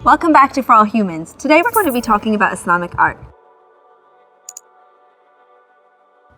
Welcome back to For All Humans. Today we're going to be talking about Islamic art.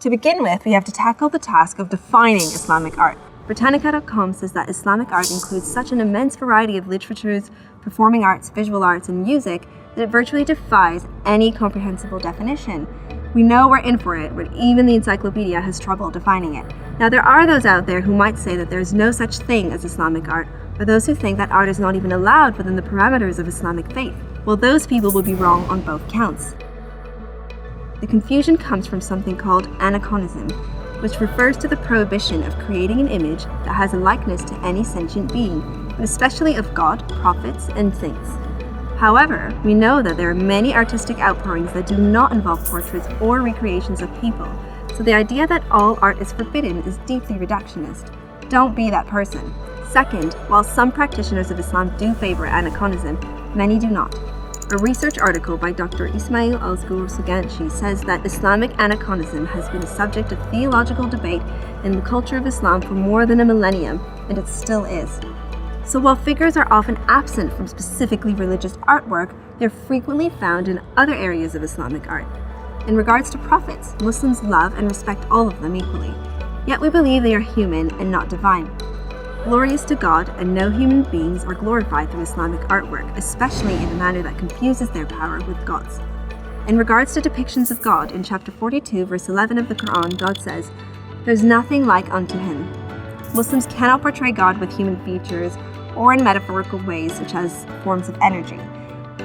To begin with, we have to tackle the task of defining Islamic art. Britannica.com says that Islamic art includes such an immense variety of literatures, performing arts, visual arts, and music that it virtually defies any comprehensible definition. We know we're in for it, but even the encyclopedia has trouble defining it. Now, there are those out there who might say that there is no such thing as Islamic art, or those who think that art is not even allowed within the parameters of Islamic faith. Well, those people will be wrong on both counts. The confusion comes from something called anachronism, which refers to the prohibition of creating an image that has a likeness to any sentient being, but especially of God, prophets, and saints. However, we know that there are many artistic outpourings that do not involve portraits or recreations of people, so the idea that all art is forbidden is deeply reductionist. Don't be that person. Second, while some practitioners of Islam do favor anachronism, many do not. A research article by Dr. Ismail Al-Ghorsuganchi says that Islamic anachronism has been a subject of theological debate in the culture of Islam for more than a millennium, and it still is. So while figures are often absent from specifically religious artwork, they're frequently found in other areas of Islamic art. In regards to prophets, Muslims love and respect all of them equally, yet we believe they are human and not divine. Glorious to God, and no human beings are glorified through Islamic artwork, especially in a manner that confuses their power with God's. In regards to depictions of God, in chapter 42, verse 11 of the Quran, God says, "There's nothing like unto him." Muslims cannot portray God with human features or in metaphorical ways such as forms of energy.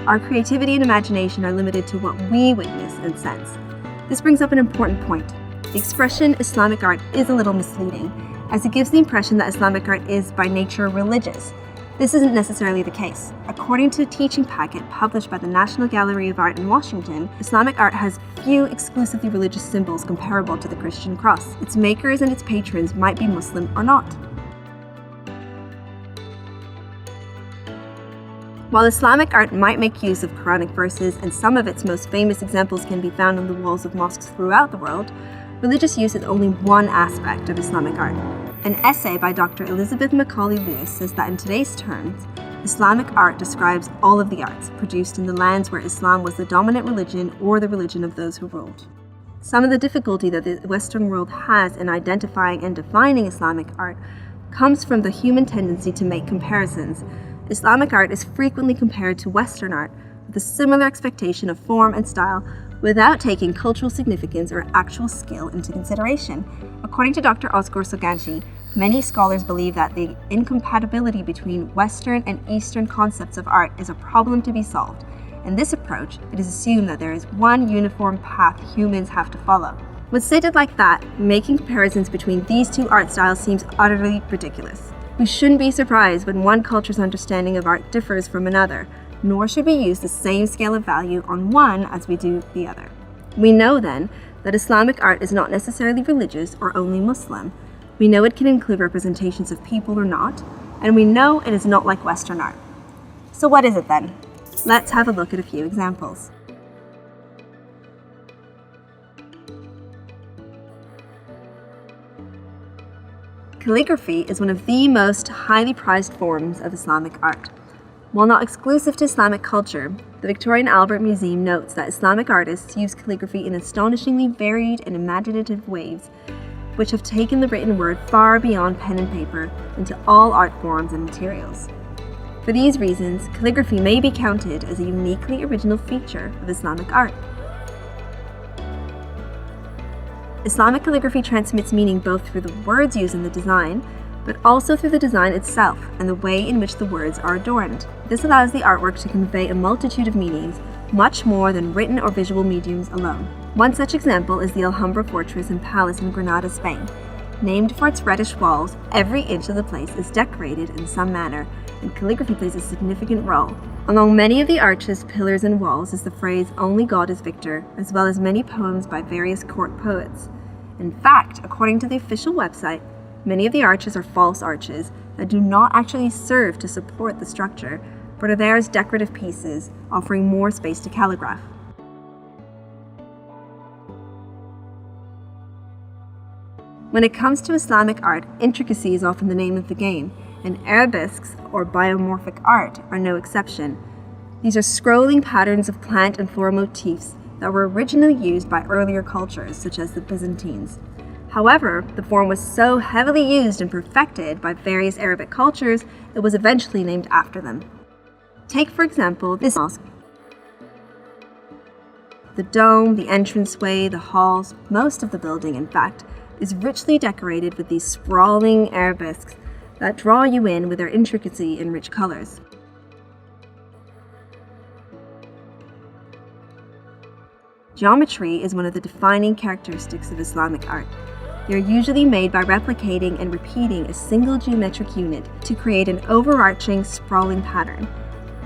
Our creativity and imagination are limited to what we witness and sense. This brings up an important point. The expression Islamic art is a little misleading, as it gives the impression that Islamic art is by nature religious. This isn't necessarily the case. According to a teaching packet published by the National Gallery of Art in Washington, Islamic art has few exclusively religious symbols comparable to the Christian cross. Its makers and its patrons might be Muslim or not. While Islamic art might make use of Quranic verses, and some of its most famous examples can be found on the walls of mosques throughout the world, religious use is only one aspect of Islamic art. An essay by Dr. Elizabeth Macaulay Lewis says that in today's terms, Islamic art describes all of the arts produced in the lands where Islam was the dominant religion or the religion of those who ruled. Some of the difficulty that the Western world has in identifying and defining Islamic art comes from the human tendency to make comparisons. Islamic art is frequently compared to Western art with a similar expectation of form and style, without taking cultural significance or actual skill into consideration. According to Dr. Ghorsuganchi, many scholars believe that the incompatibility between Western and Eastern concepts of art is a problem to be solved. In this approach, it is assumed that there is one uniform path humans have to follow. When stated like that, making comparisons between these two art styles seems utterly ridiculous. We shouldn't be surprised when one culture's understanding of art differs from another, nor should we use the same scale of value on one as we do the other. We know then that Islamic art is not necessarily religious or only Muslim. We know it can include representations of people or not, and we know it is not like Western art. So what is it then? Let's have a look at a few examples. Calligraphy is one of the most highly prized forms of Islamic art. While not exclusive to Islamic culture, the Victoria and Albert Museum notes that Islamic artists use calligraphy in astonishingly varied and imaginative ways, which have taken the written word far beyond pen and paper into all art forms and materials. For these reasons, calligraphy may be counted as a uniquely original feature of Islamic art. Islamic calligraphy transmits meaning both through the words used in the design, but also through the design itself and the way in which the words are adorned. This allows the artwork to convey a multitude of meanings, much more than written or visual mediums alone. One such example is the Alhambra fortress and palace in Granada, Spain. Named for its reddish walls, every inch of the place is decorated in some manner, and calligraphy plays a significant role. Along many of the arches, pillars, and walls is the phrase, "Only God is victor," as well as many poems by various court poets. In fact, according to the official website, many of the arches are false arches that do not actually serve to support the structure, but are there as decorative pieces, offering more space to calligraph. When it comes to Islamic art, intricacy is often the name of the game, and Arabesques, or biomorphic art, are no exception. These are scrolling patterns of plant and floral motifs that were originally used by earlier cultures, such as the Byzantines. However, the form was so heavily used and perfected by various Arabic cultures, it was eventually named after them. Take, for example, this mosque. The dome, the entranceway, the halls, most of the building, in fact, is richly decorated with these sprawling arabesques that draw you in with their intricacy and rich colors. Geometry is one of the defining characteristics of Islamic art. They are usually made by replicating and repeating a single geometric unit to create an overarching, sprawling pattern.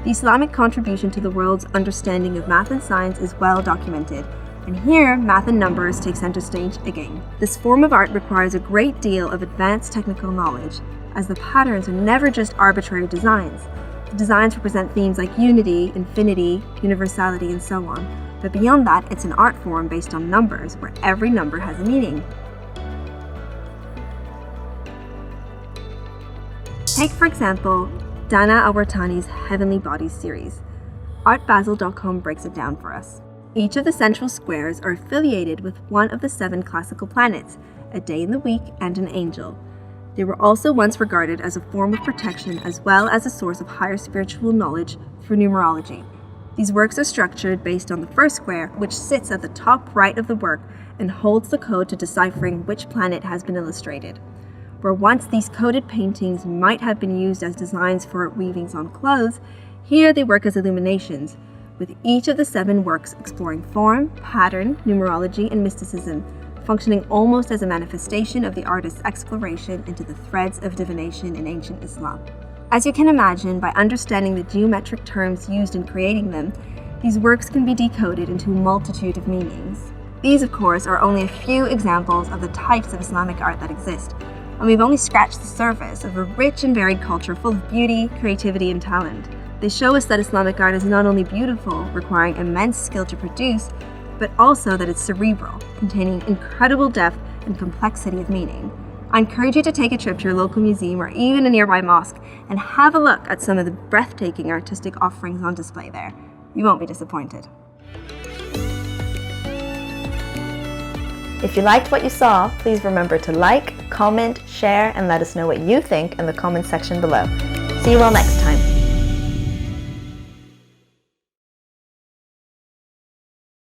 The Islamic contribution to the world's understanding of math and science is well documented, and here, math and numbers take center stage again. This form of art requires a great deal of advanced technical knowledge, as the patterns are never just arbitrary designs. The designs represent themes like unity, infinity, universality, and so on. But beyond that, it's an art form based on numbers, where every number has a meaning. Take, for example, Dana Albertani's Heavenly Bodies series. ArtBasel.com breaks it down for us. Each of the central squares are affiliated with one of the 7 classical planets, a day in the week, and an angel. They were also once regarded as a form of protection as well as a source of higher spiritual knowledge through numerology. These works are structured based on the first square, which sits at the top right of the work and holds the code to deciphering which planet has been illustrated. Where once these coded paintings might have been used as designs for weavings on clothes, here they work as illuminations, with each of the 7 works exploring form, pattern, numerology, and mysticism, functioning almost as a manifestation of the artist's exploration into the threads of divination in ancient Islam. As you can imagine, by understanding the geometric terms used in creating them, these works can be decoded into a multitude of meanings. These, of course, are only a few examples of the types of Islamic art that exist, and we've only scratched the surface of a rich and varied culture full of beauty, creativity, and talent. They show us that Islamic art is not only beautiful, requiring immense skill to produce, but also that it's cerebral, containing incredible depth and complexity of meaning. I encourage you to take a trip to your local museum or even a nearby mosque and have a look at some of the breathtaking artistic offerings on display there. You won't be disappointed. If you liked what you saw, please remember to like, comment, share, and let us know what you think in the comments section below. See you all next time.